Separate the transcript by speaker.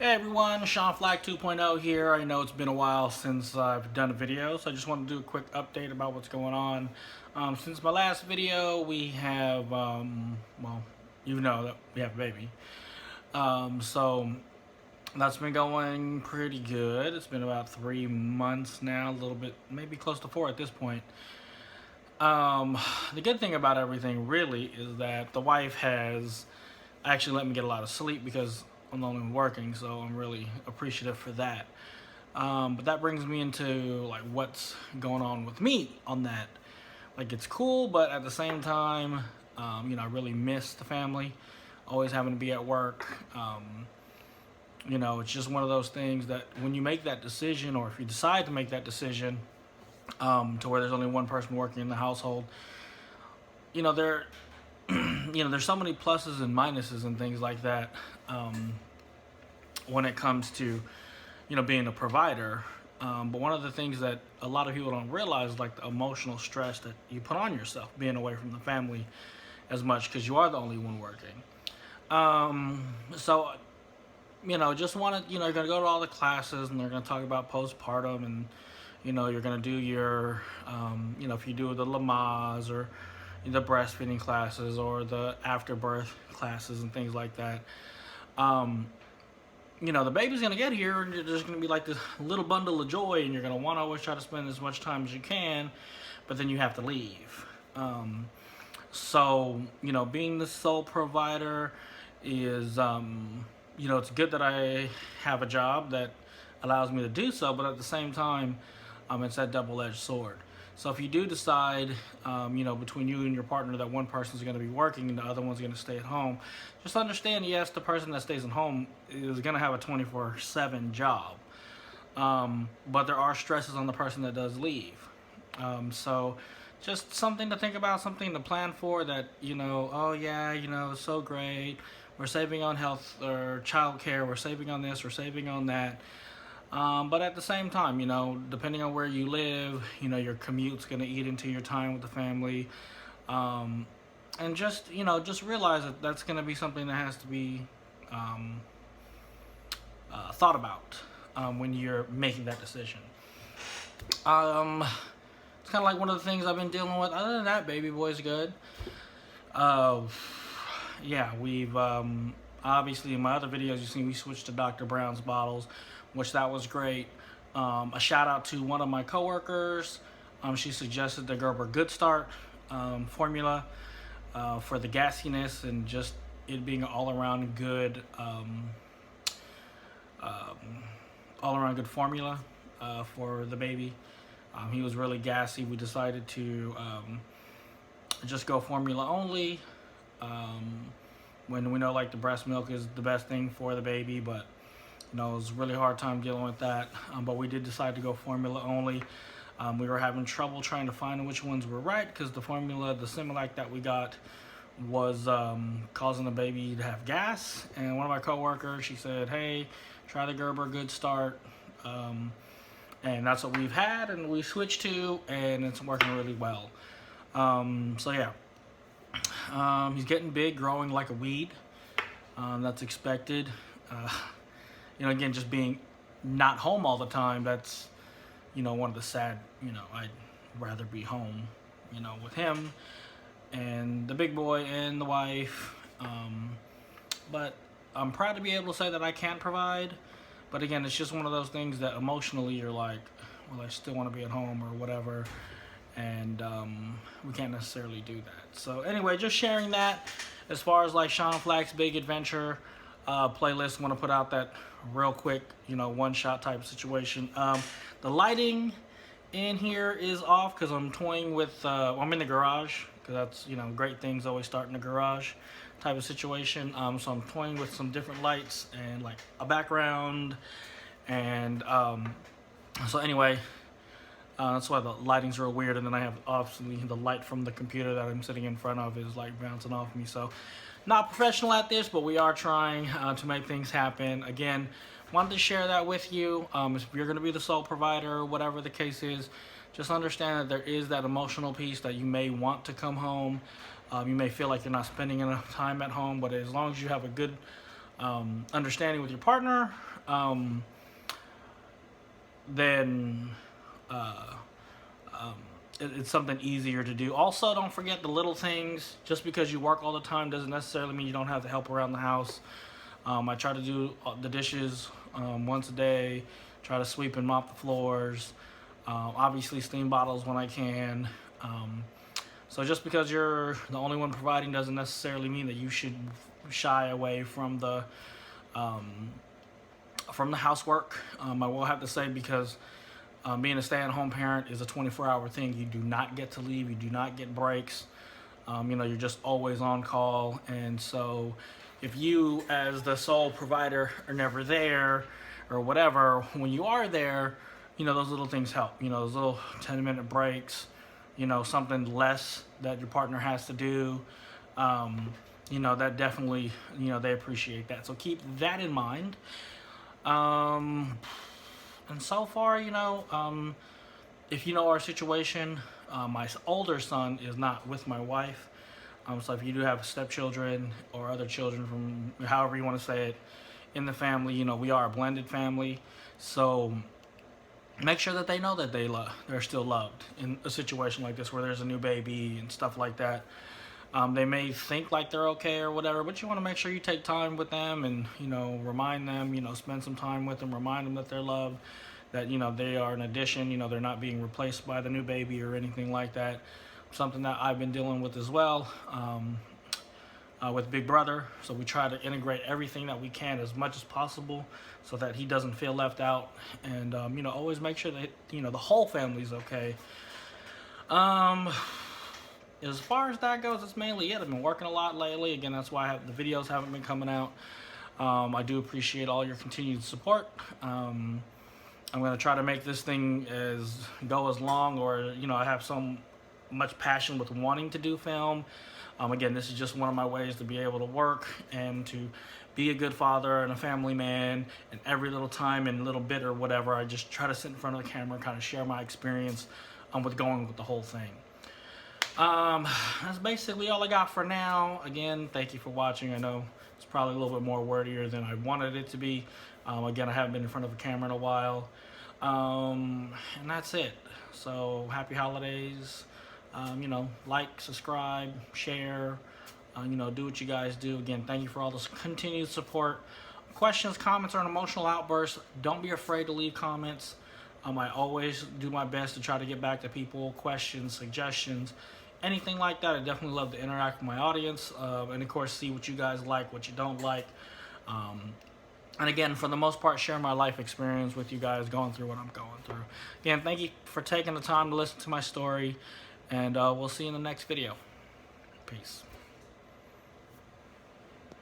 Speaker 1: Hey everyone, Sean Flac 2.0 here. I know it's been a while since I've done a video, so I just want to do a quick update about what's going on. Since my last video, we have, well, you know that we have a baby. So that's been going pretty good. It's been about 3 months now, a little bit, maybe close to 4 at this point. The good thing about everything really is that the wife has actually let me get a lot of sleep because I'm only working, so I'm really appreciative for that. But that brings me into like what's going on with me on that. Like it's cool, but at the same time, I really miss the family. Always having to be at work. It's just one of those things that when you make that decision, or if you decide to make that decision, to where there's only one person working in the household, there there's so many pluses and minuses and things like that when it comes to, being a provider. But one of the things that a lot of people don't realize is like the emotional stress that you put on yourself being away from the family as much because you are the only one working. So, just want to, you're going to go to all the classes and they're going to talk about postpartum and, you're going to do your, if you do the Lamaze or the breastfeeding classes or the afterbirth classes and things like that. The baby's gonna get here and there's gonna be like this little bundle of joy and you're gonna want to always try to spend as much time as you can, but then you have to leave. So, being the sole provider is, it's good that I have a job that allows me to do so, but at the same time, it's that double-edged sword. So if you do decide, between you and your partner that one person's going to be working and the other one's going to stay at home, just understand, yes, the person that stays at home is going to have a 24/7 job. But there are stresses on the person that does leave. So just something to think about, something to plan for that, oh yeah, it's so great. We're saving on health or child care. We're saving on this. We're saving on that. But at the same time, depending on where you live, your commute's going to eat into your time with the family. And just realize that that's going to be something that has to be thought about when you're making that decision. It's kind of like one of the things I've been dealing with. Other than that, baby boy's good. Yeah, we've obviously in my other videos you've seen we switched to Dr. Brown's bottles, which that was great. A shout out to one of my coworkers. She suggested the Gerber Good Start formula for the gassiness and just it being an all-around good formula for the baby. He was really gassy. We decided to just go formula only. When we know like the breast milk is the best thing for the baby, but it was a really hard time dealing with that. But we did decide to go formula only. We were having trouble trying to find which ones were right because the formula, the Similac that we got, was causing the baby to have gas. And one of my coworkers, she said, "Hey, try the Gerber Good Start." And that's what we've had, and we switched to, and it's working really well. So yeah. He's getting big, growing like a weed. That's expected. Again, just being not home all the time, that's, one of the sad, I'd rather be home, with him and the big boy and the wife. But I'm proud to be able to say that I can provide. But again, it's just one of those things that emotionally you're like, well, I still want to be at home or whatever. And we can't necessarily do that. So anyway, just sharing that as far as like Sean Flac's Big Adventure playlist. Want to put out that real quick, one shot type of situation. The lighting in here is off because I'm toying with, I'm in the garage because that's, great things always start in the garage type of situation. So I'm toying with some different lights and like a background. And so anyway, that's why the lighting's real weird, and then I have obviously the light from the computer that I'm sitting in front of is like bouncing off me. So not professional at this, but we are trying to make things happen. Again, wanted to share that with you. If you're going to be the sole provider, whatever the case is, just understand that there is that emotional piece that you may want to come home. You may feel like you're not spending enough time at home, but as long as you have a good understanding with your partner, then it's something easier to do. Also, don't forget the little things. Just because you work all the time doesn't necessarily mean you don't have to help around the house. I try to do the dishes once a day, try to sweep and mop the floors, obviously steam bottles when I can. So just because you're the only one providing doesn't necessarily mean that you should shy away from the housework. I will have to say, because being a stay-at-home parent is a 24-hour thing. You do not get to leave. You do not get breaks. You're just always on call. And so if you, as the sole provider, are never there or whatever, when you are there, those little things help. Those little 10-minute breaks, something less that your partner has to do. That definitely, they appreciate that. So keep that in mind. And so far, if you know our situation, my older son is not with my wife. So if you do have stepchildren or other children, from however you want to say it, in the family, we are a blended family. So make sure that they know that they're still loved in a situation like this where there's a new baby and stuff like that. They may think like they're okay or whatever, but you want to make sure you take time with them and, remind them, spend some time with them, remind them that they're loved, that, they are an addition, they're not being replaced by the new baby or anything like that. Something that I've been dealing with as well, with Big Brother. So we try to integrate everything that we can as much as possible so that he doesn't feel left out. And, always make sure that, the whole family's okay. As far as that goes, that's mainly it. I've been working a lot lately. Again, that's why the videos haven't been coming out. I do appreciate all your continued support. I'm going to try to make this thing go as long, or, I have so much passion with wanting to do film. Again, this is just one of my ways to be able to work and to be a good father and a family man. And every little time and little bit or whatever, I just try to sit in front of the camera and kind of share my experience with going with the whole thing. That's basically all I got for now. Again, thank you for watching. I know it's probably a little bit more wordier than I wanted it to be. Again, I haven't been in front of a camera in a while. And that's it. So happy holidays. Like, subscribe, share, do what you guys do. Again, thank you for all this continued support. Questions, comments, or an emotional outburst, don't be afraid to leave comments. I always do my best to try to get back to people, questions, suggestions, anything like that. I definitely love to interact with my audience, and of course see what you guys like, what you don't like. And again, for the most part, share my life experience with you guys going through what I'm going through. Again, thank you for taking the time to listen to my story, and we'll see you in the next video. Peace.